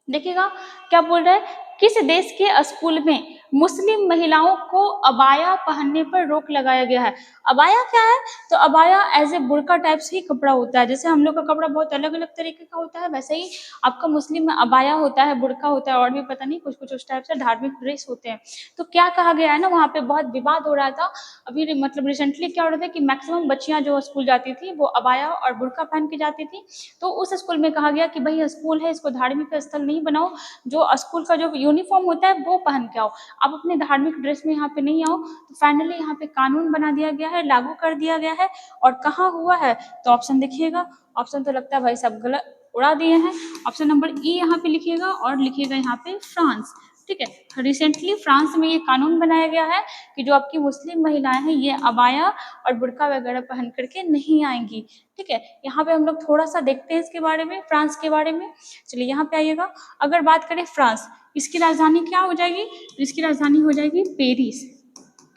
देखिएगा क्या बोल रहा है, किस देश के स्कूल में मुस्लिम महिलाओं को अबाया पहनने पर रोक लगाया गया है। अबाया क्या है, तो अबाया एज ए बुर्का टाइप से ही कपड़ा होता है। जैसे हम लोग का कपड़ा बहुत अलग अलग तरीके का होता है, वैसे ही आपका मुस्लिम में अबाया होता है, बुर्का होता है, और भी पता नहीं कुछ कुछ उस टाइप से धार्मिक ड्रेस होते हैं। तो क्या कहा गया है ना, वहाँ पे बहुत विवाद हो रहा था अभी, मतलब रिसेंटली क्या हो रहा था कि मैक्सिमम बच्चियां जो स्कूल जाती थी वो अबाया और बुर्का पहन के जाती थी। तो उस स्कूल में कहा गया कि भाई स्कूल है, इसको धार्मिक स्थल नहीं बनाओ, जो स्कूल का जो यूनिफॉर्म होता है वो पहन के आओ, आप अपने धार्मिक ड्रेस में यहाँ पे नहीं आओ। तो फाइनली यहाँ पे कानून बना दिया गया है, लागू कर दिया गया है। और कहाँ हुआ है, तो ऑप्शन देखिएगा, ऑप्शन तो लगता है भाई सब गलत उड़ा दिए हैं। ऑप्शन नंबर ई यहाँ पे लिखिएगा और लिखिएगा यहाँ पे फ्रांस। ठीक है, रिसेंटली फ्रांस में ये कानून बनाया गया है कि जो आपकी मुस्लिम महिलाएं हैं ये अबाया और बुर्का वगैरह पहन करके नहीं आएंगी। ठीक है, यहाँ पे हम लोग थोड़ा सा देखते हैं इसके बारे में, फ्रांस के बारे में। चलिए यहाँ पे आइएगा, अगर बात करें फ्रांस, इसकी राजधानी क्या हो जाएगी, तो इसकी राजधानी हो जाएगी पेरिस।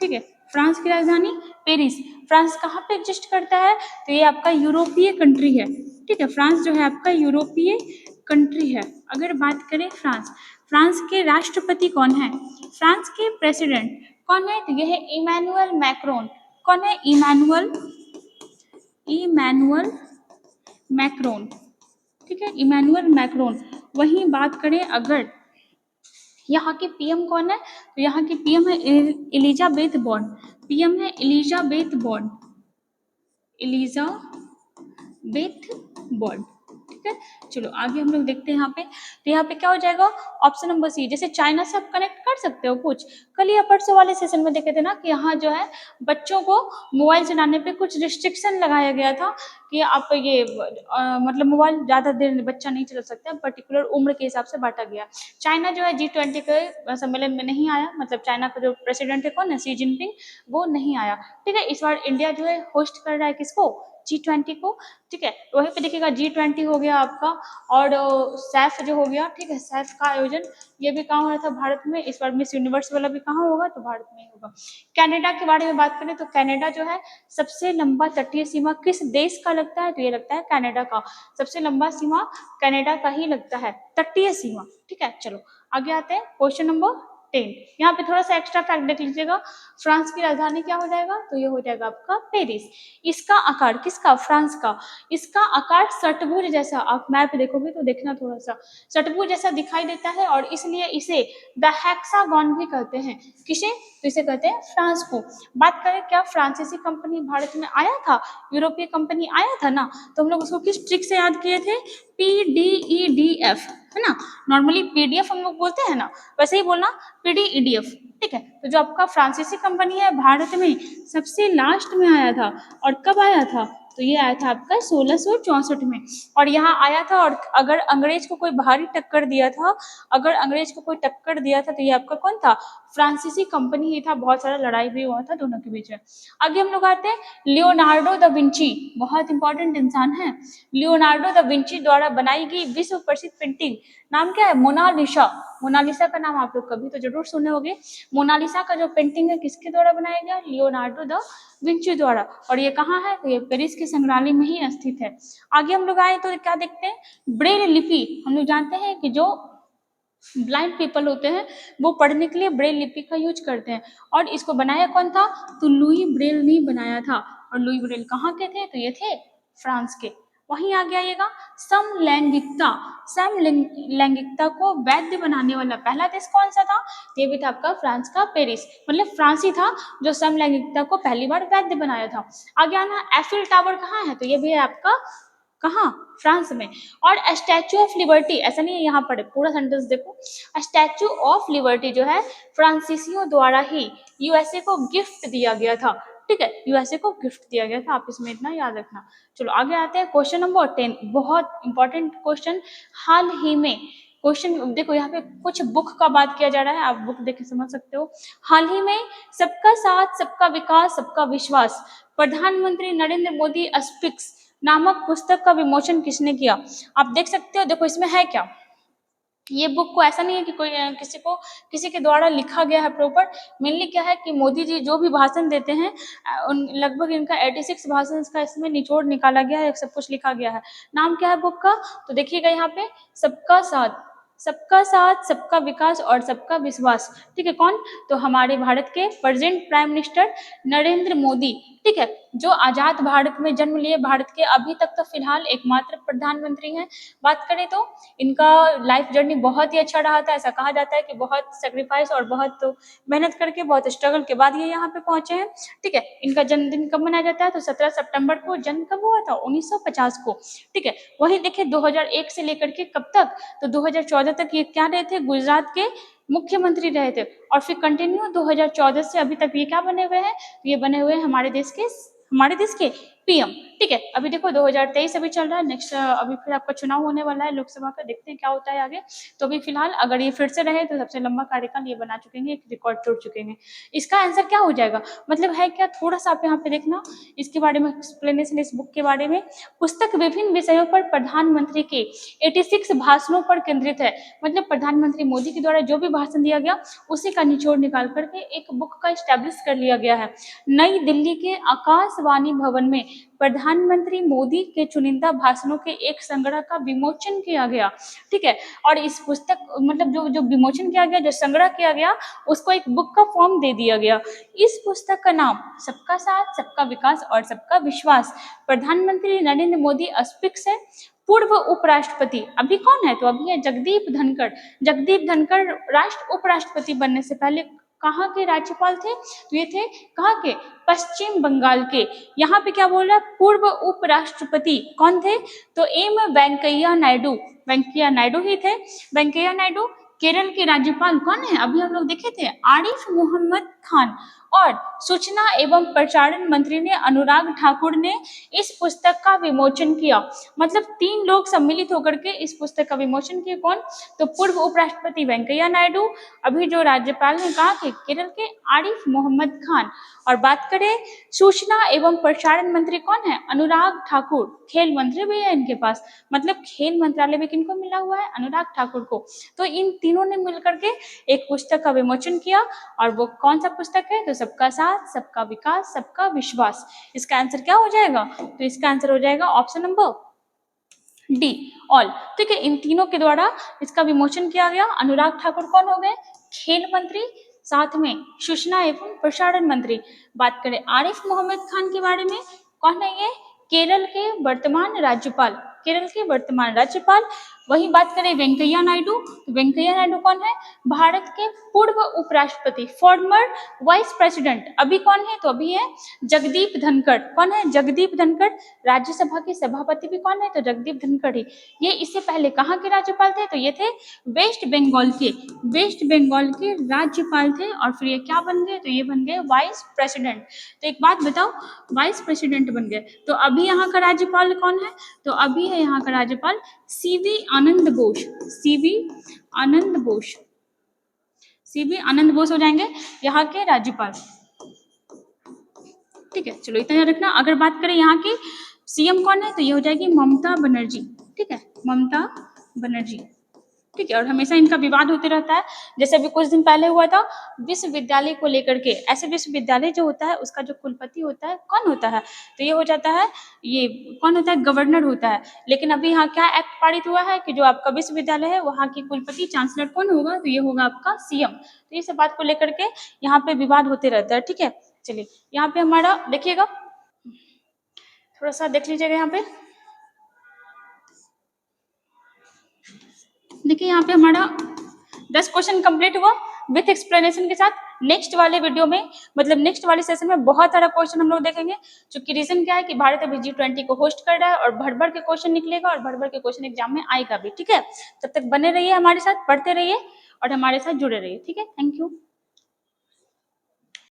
ठीक है, फ्रांस की राजधानी पेरिस। फ्रांस कहाँ पे एग्जिस्ट करता है, तो ये आपका यूरोपीय कंट्री है। ठीक है, फ्रांस जो है आपका यूरोपीय कंट्री है। अगर बात करें फ्रांस के राष्ट्रपति कौन है, फ्रांस के प्रेसिडेंट कौन है, तो यह है इमैनुअल मैक्रोन। कौन है, इमैनुअल मैक्रोन। ठीक है, इमैनुअल मैक्रोन। वहीं बात करें अगर यहाँ के पीएम कौन है, तो यहाँ की पीएम है एलिजाबेथ बॉर्न। पीएम है एलिजाबेथ बॉर्न, एलिजाबेथ बॉर्न। ठीक है, चलो आगे हम लोग देखते हैं यहाँ पे। तो यहाँ पे क्या हो जाएगा, ऑप्शन नंबर सी। जैसे चाइना से आप कनेक्ट कर सकते हो कुछ, कल या परसों वाले सेशन में देखे थे ना कि यहाँ जो है बच्चों को मोबाइल चलाने पे कुछ रिस्ट्रिक्शन लगाया गया था कि आप ये मतलब मोबाइल ज़्यादा देर बच्चा नहीं चला सकता, पर्टिकुलर उम्र के हिसाब से बांटा गया। चाइना जो है G20 के सम्मेलन में नहीं आया, मतलब चाइना का जो प्रेसिडेंट है कौन है, शी जिनपिंग, वो नहीं आया। ठीक है, इस बार इंडिया जो है होस्ट कर रहा है किसको, G20 को। ठीक है, तो वहीं पे देखिएगा G20 हो गया आपका, और सैफ जो हो गया। ठीक है, सैफ का आयोजन ये भी कहाँ हो रहा था, भारत में। इस बार मिस यूनिवर्स वाला भी कहाँ होगा, तो भारत में ही होगा। कनाडा के बारे में बात करें तो कनाडा जो है सबसे लंबा तटीय सीमा किस देश का लगता है, तो ये लगता है कनाडा का। सबसे लंबा सीमा कनाडा का ही लगता है, तटीय सीमा। ठीक है, चलो आगे आते हैं क्वेश्चन नंबर 10। यहाँ पे थोड़ा सा एक्स्ट्रा फैक्ट देख लीजिएगा, फ्रांस की राजधानी क्या हो जाएगा, तो ये हो जाएगा आपका पेरिस। इसका आकार, किसका, फ्रांस का, इसका आकार षटभुज जैसा, आप मैप देखोगे तो देखना थोड़ा सा षटभुज जैसा दिखाई देता है, और इसलिए इसे द हेक्सागोन भी कहते हैं। किसे, तो इसे कहते हैं फ्रांस को। बात करें क्या फ्रांसीसी कंपनी भारत में आया था, यूरोपीय कंपनी आया था ना, तो हम लोग उसको किस ट्रिक से याद किए थे, PDEDF, है ना, नॉर्मली PDF हम लोग बोलते हैं ना, वैसे ही बोलना PDEDF, ठीक है। तो जो आपका फ्रांसीसी कंपनी है भारत में सबसे लास्ट में आया था, और कब आया था, तो ये आया था आपका 1664 में, और यहाँ आया था। और अगर अंग्रेज को कोई भारी टक्कर दिया था, अगर अंग्रेज को कोई टक्कर दिया था, तो ये आपका कौन था, फ्रांसीसी कंपनी ही था। बहुत सारा लड़ाई भी हुआ था दोनों के बीच में। आगे हम लोग आते हैं, लियोनार्डो दा विंची, बहुत इंपॉर्टेंट इंसान है। लियोनार्डो दा विंची द्वारा बनाई गई विश्व प्रसिद्ध पेंटिंग, नाम क्या है, मोनालिसा। मोनालिसा का नाम आप लोग कभी तो जरूर सुने होंगे। मोनालिसा का जो पेंटिंग है किसके द्वारा बनाया गया, लियोनार्डो दा विंची द्वारा, और ये कहाँ है, तो ये पेरिस के संग्रहालय में ही स्थित है। आगे हम लोग आए तो क्या देखते हैं, ब्रेल लिपि। हम लोग जानते हैं कि जो ब्लाइंड पीपल होते हैं वो पढ़ने के लिए ब्रेल लिपि का यूज करते हैं, और इसको बनाया कौन था, तो लुई ब्रेल ने बनाया था। और लुई ब्रेल कहाँ के थे, तो ये थे फ्रांस के। वहीं आगे आइएगा, समलैंगिकता। समलैंगिकता को वैध बनाने वाला पहला देश कौन सा था, ये भी था आपका फ्रांस का पेरिस, मतलब फ्रांस ही था जो समलैंगिकता को पहली बार वैध बनाया था। आगे आना, एफिल टावर कहाँ है, तो ये भी है आपका कहाँ, फ्रांस में। और स्टैचू ऑफ लिबर्टी, ऐसा नहीं है यहाँ पर, पूरा सेंटेंस देखो, स्टैचू ऑफ लिबर्टी जो है फ्रांसीसियों द्वारा ही यूएसए को गिफ्ट दिया गया था, ठीक है, यूएसए को गिफ्ट दिया गया था, आप इसमें इतना याद रखना। चलो आगे आते हैं, क्वेश्चन नंबर 10, बहुत इंपॉर्टेंट क्वेश्चन। हाल ही में क्वेश्चन देखो, यहाँ पे कुछ बुक का बात किया जा रहा है, आप बुक देख के समझ सकते हो। हाल ही में सबका साथ सबका विकास सबका विश्वास, प्रधानमंत्री नरेंद्र मोदी स्पीक्स नामक पुस्तक का विमोचन किसने किया, आप देख सकते हो। देखो इसमें है क्या, ये बुक को ऐसा नहीं है कि कोई किसी के द्वारा लिखा गया है प्रॉपर, मेनली क्या है कि मोदी जी जो भी भाषण देते हैं लगभग इनका 86 भाषण का इसमें निचोड़ निकाला गया है, सब कुछ लिखा गया है। नाम क्या है बुक का, तो देखिएगा यहाँ पे, सबका साथ सबका विकास और सबका विश्वास, ठीक है। कौन, तो हमारे भारत के present prime minister Narendra Modi, ठीक है, जो आजाद भारत में जन्म लिए, भारत के अभी तक तो फिलहाल एकमात्र प्रधानमंत्री हैं। बात करें तो इनका लाइफ जर्नी बहुत ही अच्छा रहा था, ऐसा कहा जाता है कि बहुत सेक्रीफाइस और बहुत मेहनत करके, बहुत स्ट्रगल के बाद ये यहाँ पे पहुंचे हैं, ठीक है। इनका जन्मदिन कब मनाया जाता है, तो 17 सितंबर को। जन्म कब हुआ था, 1950 को, ठीक है। वही देखिए 2001 से लेकर के कब तक, तो 2014 तक ये क्या रहे थे, गुजरात के मुख्यमंत्री रहे थे, और फिर कंटिन्यू 2014 से अभी तक ये क्या बने हुए हैं, तो ये बने हुए हैं हमारे देश के PM, ठीक है। अभी देखो 2023 अभी चल रहा है, नेक्स्ट अभी फिर आपका चुनाव होने वाला है लोकसभा का, देखते हैं क्या होता है आगे। तो अभी फिलहाल अगर ये फिर से रहे तो सबसे लंबा कार्यकाल ये बना चुके हैं, एक रिकॉर्ड तोड़ चुके हैं। इसका आंसर क्या हो जाएगा, मतलब है क्या, थोड़ा सा आप यहाँ पे देखना इसके बारे में एक्सप्लेनेशन, इस बुक के बारे में। पुस्तक विभिन्न विषयों पर प्रधानमंत्री के 86 भाषणों पर केंद्रित है, मतलब प्रधानमंत्री मोदी के द्वारा जो भी भाषण दिया गया उसी का निचोड़ निकाल करके एक बुक का स्टैब्लिश कर लिया गया है। नई दिल्ली के आकाशवाणी भवन में प्रधानमंत्री मोदी के चुनिंदा भाषणों के एक संग्रह का विमोचन किया गया, ठीक है। और इस पुस्तक मतलब जो विमोचन किया गया, जो संग्रह किया गया, उसको एक बुक का फॉर्म दे दिया गया। इस पुस्तक का नाम सबका साथ सबका विकास और सबका विश्वास, प्रधानमंत्री नरेंद्र मोदी स्पीक्स है। पूर्व उपराष्ट्रपति अभी कौन है, तो अभी है जगदीप धनखड़। जगदीप धनखड़ राष्ट्र उपराष्ट्रपति बनने से पहले कहाँ के राज्यपाल थे, तो ये थे कहाँ के, पश्चिम बंगाल के। यहाँ पे क्या बोल रहा है, पूर्व उपराष्ट्रपति कौन थे, तो वेंकैया नायडू ही थे। वेंकैया नायडू। केरल के राज्यपाल कौन है, अभी हम लोग देखे थे, आरिफ मोहम्मद खान। और सूचना एवं प्रसारण मंत्री ने अनुराग ठाकुर ने इस पुस्तक का विमोचन किया, मतलब 3 लोग सम्मिलित होकर के इस पुस्तक का विमोचन किए। कौन, तो पूर्व उपराष्ट्रपति वेंकैया नायडू, अभी जो राज्यपाल ने कहा कि केरल के आरिफ मोहम्मद खान। और बात करें सूचना एवं प्रसारण मंत्री कौन है, अनुराग ठाकुर। खेल मंत्री भी है इनके पास, मतलब खेल मंत्रालय भी किनको मिला हुआ है, अनुराग ठाकुर को। तो इन तीनों ने मिलकर के एक पुस्तक का विमोचन किया, और वो कौन सा पुस्तक है, तो सबका साथ सबका विकास सबका विश्वास। इसका आंसर क्या हो जाएगा, तो इसका आंसर हो जाएगा ऑप्शन नंबर D ऑल, ठीक है। इन तीनों के द्वारा इसका विमोचन किया गया। अनुराग ठाकुर कौन हो गए, खेल मंत्री, साथ में सूचना एवं प्रसारण मंत्री। बात करें आरिफ मोहम्मद खान के बारे में, कौन है ये? केरल के वर्तमान राज्यपाल, केरल के वर्तमान राज्यपाल। वही बात करें वेंकैया नायडू, तो वेंकैया नायडू कौन है? भारत के पूर्व उपराष्ट्रपति, फॉर्मर वाइस प्रेसिडेंट। अभी कौन है? तो अभी है जगदीप धनखड़। कौन है? जगदीप धनखड़। राज्यसभा के सभापति भी कौन है? तो जगदीप धनखड़ ही। ये इससे पहले कहाँ के राज्यपाल थे? तो ये थे वेस्ट बंगाल के, वेस्ट बंगाल के राज्यपाल थे। और फिर ये क्या बन गए? तो ये बन गए वाइस प्रेसिडेंट। तो एक बात बताओ, वाइस प्रेसिडेंट बन गए। तो अभी यहाँ का राज्यपाल कौन है? तो अभी है यहाँ का राज्यपाल सीवी आनंद बोस, सीवी आनंद बोस, सीवी आनंद बोस हो जाएंगे यहाँ के राज्यपाल। ठीक है, चलो इतना याद रखना। अगर बात करें यहाँ की सीएम कौन है, तो ये हो जाएगी ममता बनर्जी। ठीक है, ममता बनर्जी। ठीक है, और हमेशा इनका विवाद होते रहता है। जैसे अभी कुछ दिन पहले हुआ था विश्वविद्यालय को लेकर के। ऐसे विश्वविद्यालय जो होता है उसका जो कुलपति होता है कौन होता है? तो ये हो जाता है, ये कौन होता है? गवर्नर होता है। लेकिन अभी यहाँ क्या एक्ट पारित हुआ है कि जो आपका विश्वविद्यालय है वहाँ की कुलपति चांसलर कौन होगा? तो ये होगा आपका सीएम। तो ये सब बात को लेकर के यहाँ पे विवाद होते रहता है। ठीक है, चलिए यहाँ पे हमारा देखिएगा, थोड़ा सा देख लीजिएगा यहाँ पे। देखिए यहाँ पे हमारा 10 क्वेश्चन कंप्लीट हुआ विथ एक्सप्लेनेशन के साथ। नेक्स्ट वाले वीडियो में, मतलब नेक्स्ट वाले सेशन में बहुत सारा क्वेश्चन हम लोग देखेंगे। क्योंकि रीजन क्या है कि भारत अभी G20 को होस्ट कर रहा है और भर भर के क्वेश्चन निकलेगा और भर भर के क्वेश्चन एग्जाम में आएगा भी। ठीक है, तब तक बने रहिए हमारे साथ, पढ़ते रहिए और हमारे साथ जुड़े रहिए। ठीक है, थैंक यू।